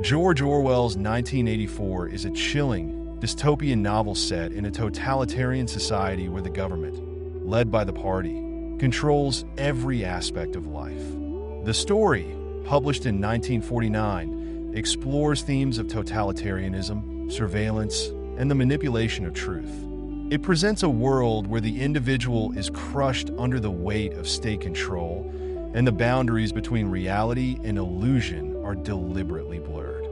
George Orwell's 1984 is a chilling, dystopian novel set in a totalitarian society where the government, led by the party, controls every aspect of life. The story, published in 1949, explores themes of totalitarianism, surveillance, and the manipulation of truth. It presents a world where the individual is crushed under the weight of state control, and the boundaries between reality and illusion are deliberately blurred.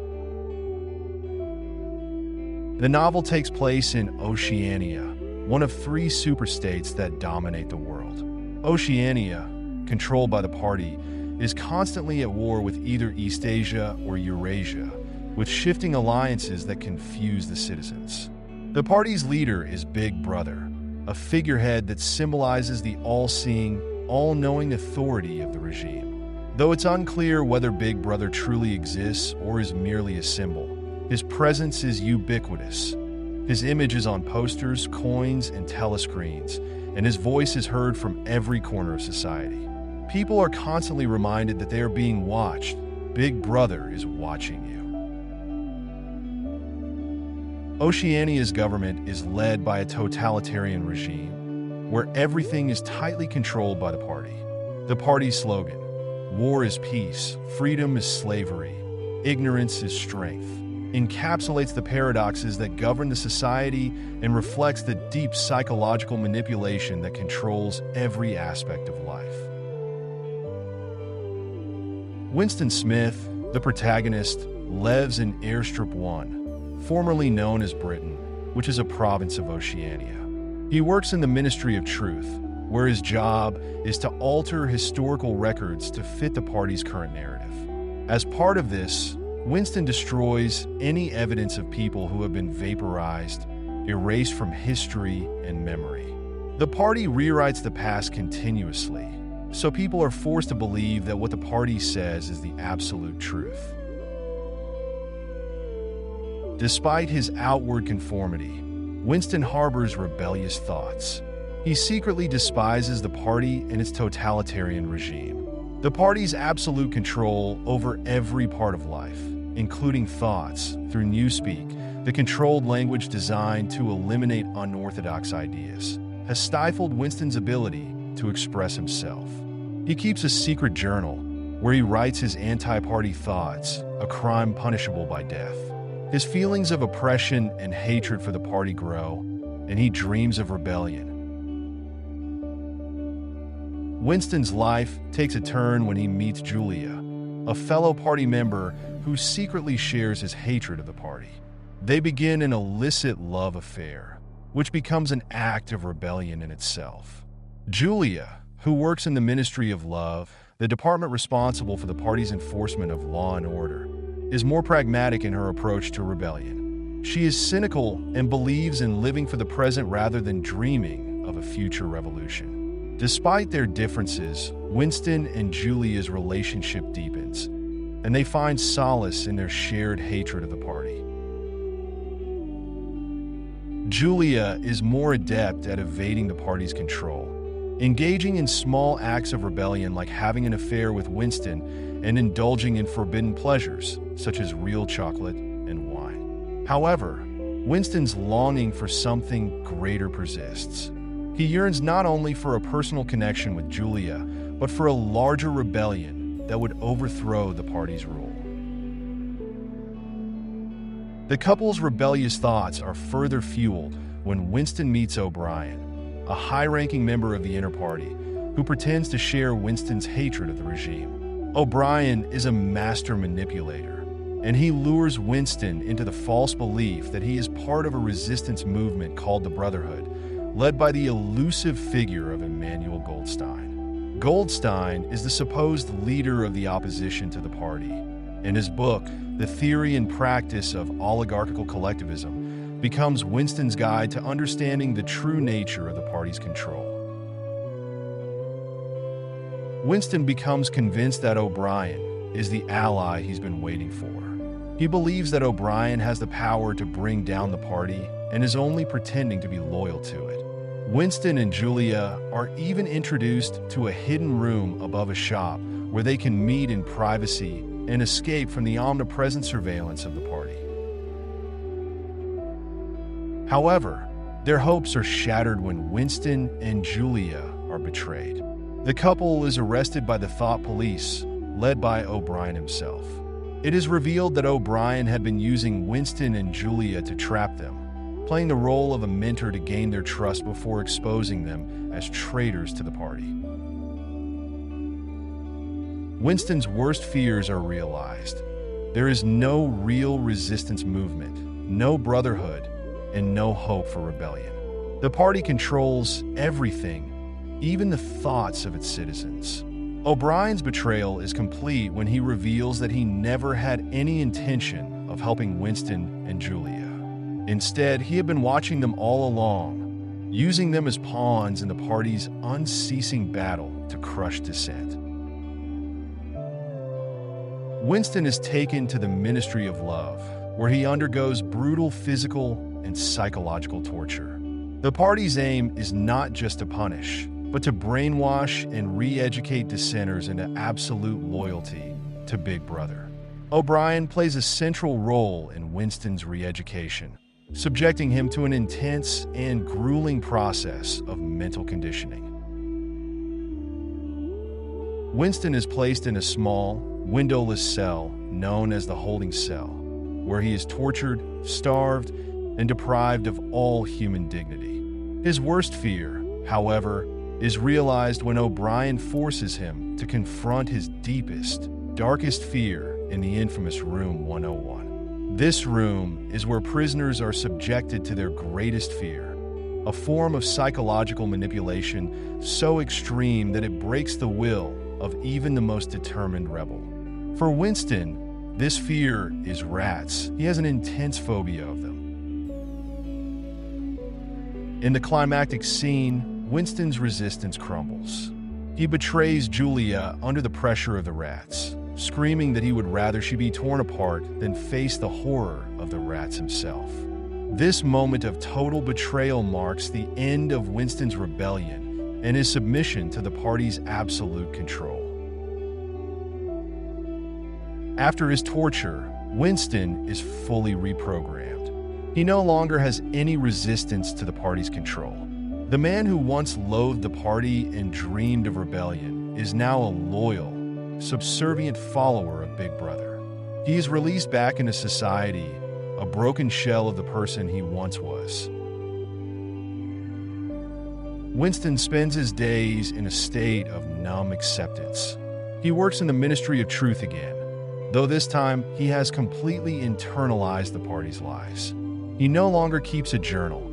The novel takes place in Oceania, one of 3 superstates that dominate the world. Oceania, controlled by the party, is constantly at war with either Eastasia or Eurasia, with shifting alliances that confuse the citizens. The party's leader is Big Brother, a figurehead that symbolizes the all-seeing, all-knowing authority of the regime. Though it's unclear whether Big Brother truly exists or is merely a symbol, his presence is ubiquitous. His image is on posters, coins, and telescreens, and his voice is heard from every corner of society. People are constantly reminded that they are being watched. Big Brother is watching you. Oceania's government is led by a totalitarian regime, where everything is tightly controlled by the party. The party's slogan, "War is peace, freedom is slavery, ignorance is strength," encapsulates the paradoxes that govern the society and reflects the deep psychological manipulation that controls every aspect of life. Winston Smith, the protagonist, lives in Airstrip 1, formerly known as Britain, which is a province of Oceania. He works in the Ministry of Truth, where his job is to alter historical records to fit the party's current narrative. As part of this, Winston destroys any evidence of people who have been vaporized, erased from history and memory. The party rewrites the past continuously, so people are forced to believe that what the party says is the absolute truth. Despite his outward conformity, Winston harbors rebellious thoughts. He secretly despises the party and its totalitarian regime. The party's absolute control over every part of life, including thoughts, through newspeak, the controlled language designed to eliminate unorthodox ideas, has stifled Winston's ability to express himself. He keeps a secret journal where he writes his anti-party thoughts, a crime punishable by death. His feelings of oppression and hatred for the party grow, and he dreams of rebellion. Winston's life takes a turn when he meets Julia, a fellow party member who secretly shares his hatred of the party. They begin an illicit love affair, which becomes an act of rebellion in itself. Julia, who works in the Ministry of Love, the department responsible for the party's enforcement of law and order, is more pragmatic in her approach to rebellion. She is cynical and believes in living for the present rather than dreaming of a future revolution. Despite their differences, Winston and Julia's relationship deepens, and they find solace in their shared hatred of the party. Julia is more adept at evading the party's control, engaging in small acts of rebellion like having an affair with Winston and indulging in forbidden pleasures, such as real chocolate and wine. However, Winston's longing for something greater persists. He yearns not only for a personal connection with Julia, but for a larger rebellion that would overthrow the party's rule. The couple's rebellious thoughts are further fueled when Winston meets O'Brien, a high-ranking member of the inner party, who pretends to share Winston's hatred of the regime. O'Brien is a master manipulator, and he lures Winston into the false belief that he is part of a resistance movement called the Brotherhood, led by the elusive figure of Emmanuel Goldstein. Goldstein is the supposed leader of the opposition to the party. In his book, The Theory and Practice of Oligarchical Collectivism, becomes Winston's guide to understanding the true nature of the party's control. Winston becomes convinced that O'Brien is the ally he's been waiting for. He believes that O'Brien has the power to bring down the party and is only pretending to be loyal to it. Winston and Julia are even introduced to a hidden room above a shop where they can meet in privacy and escape from the omnipresent surveillance of the party. However, their hopes are shattered when Winston and Julia are betrayed. The couple is arrested by the Thought Police, led by O'Brien himself. It is revealed that O'Brien had been using Winston and Julia to trap them, playing the role of a mentor to gain their trust before exposing them as traitors to the party. Winston's worst fears are realized. There is no real resistance movement, no brotherhood, and no hope for rebellion. The party controls everything, even the thoughts of its citizens. O'Brien's betrayal is complete when he reveals that he never had any intention of helping Winston and Julia. Instead, he had been watching them all along, using them as pawns in the party's unceasing battle to crush dissent. Winston is taken to the Ministry of Love, where he undergoes brutal physical and psychological torture. The party's aim is not just to punish, but to brainwash and re-educate dissenters into absolute loyalty to Big Brother. O'Brien plays a central role in Winston's re-education, subjecting him to an intense and grueling process of mental conditioning. Winston is placed in a small, windowless cell known as the holding cell, where he is tortured, starved, and deprived of all human dignity. His worst fear, however, is realized when O'Brien forces him to confront his deepest, darkest fear in the infamous Room 101. This room is where prisoners are subjected to their greatest fear, a form of psychological manipulation so extreme that it breaks the will of even the most determined rebel. For Winston, this fear is rats. He has an intense phobia of them. In the climactic scene, Winston's resistance crumbles. He betrays Julia under the pressure of the rats, screaming that he would rather she be torn apart than face the horror of the rats himself. This moment of total betrayal marks the end of Winston's rebellion and his submission to the party's absolute control. After his torture, Winston is fully reprogrammed. He no longer has any resistance to the party's control. The man who once loathed the party and dreamed of rebellion is now a loyal, subservient follower of Big Brother. He is released back into society, a broken shell of the person he once was. Winston spends his days in a state of numb acceptance. He works in the Ministry of Truth again, though this time he has completely internalized the party's lies. He no longer keeps a journal,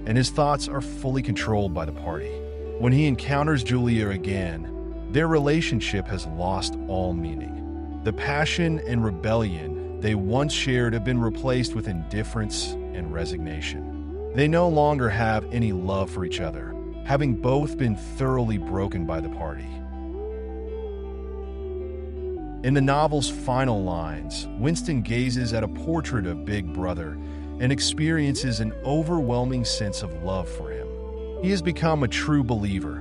and his thoughts are fully controlled by the party. When he encounters Julia again, their relationship has lost all meaning. The passion and rebellion they once shared have been replaced with indifference and resignation. They no longer have any love for each other, having both been thoroughly broken by the party. In the novel's final lines, Winston gazes at a portrait of Big Brother and experiences an overwhelming sense of love for him. He has become a true believer,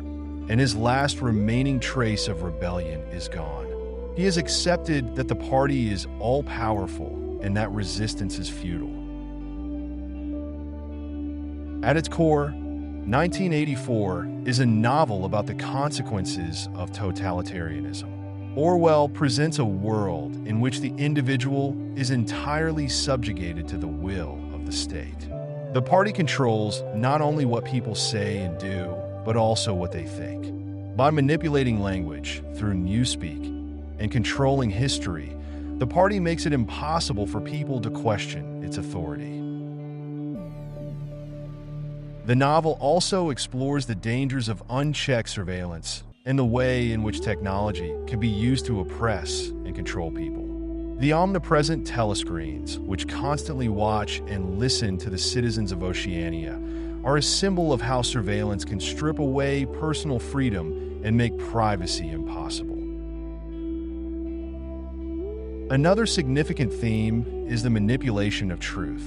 and his last remaining trace of rebellion is gone. He has accepted that the party is all-powerful and that resistance is futile. At its core, 1984 is a novel about the consequences of totalitarianism. Orwell presents a world in which the individual is entirely subjugated to the will of the state. The party controls not only what people say and do, but also what they think. By manipulating language through newspeak and controlling history, the party makes it impossible for people to question its authority. The novel also explores the dangers of unchecked surveillance and the way in which technology can be used to oppress and control people. The omnipresent telescreens, which constantly watch and listen to the citizens of Oceania, are a symbol of how surveillance can strip away personal freedom and make privacy impossible. Another significant theme is the manipulation of truth.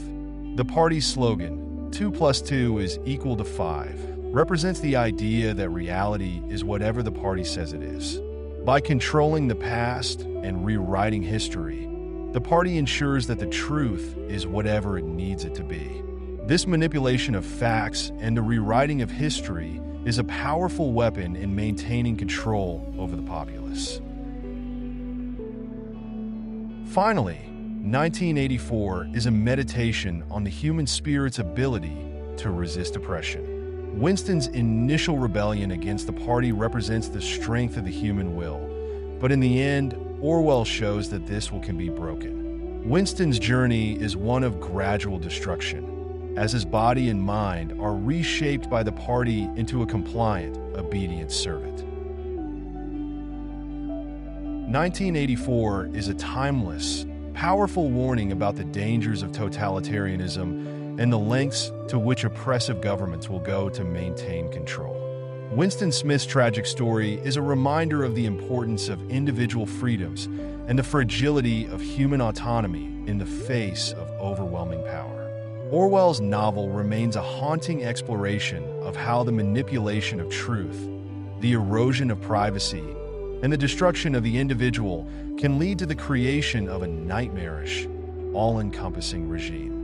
The party's slogan, 2 + 2 is equal to 5, represents the idea that reality is whatever the party says it is. By controlling the past and rewriting history, the party ensures that the truth is whatever it needs it to be. This manipulation of facts and the rewriting of history is a powerful weapon in maintaining control over the populace. Finally, 1984 is a meditation on the human spirit's ability to resist oppression. Winston's initial rebellion against the party represents the strength of the human will, but in the end, Orwell shows that this will can be broken. Winston's journey is one of gradual destruction, as his body and mind are reshaped by the party into a compliant, obedient servant. 1984 is a timeless, powerful warning about the dangers of totalitarianism and the lengths to which oppressive governments will go to maintain control. Winston Smith's tragic story is a reminder of the importance of individual freedoms and the fragility of human autonomy in the face of overwhelming power. Orwell's novel remains a haunting exploration of how the manipulation of truth, the erosion of privacy, and the destruction of the individual can lead to the creation of a nightmarish, all-encompassing regime.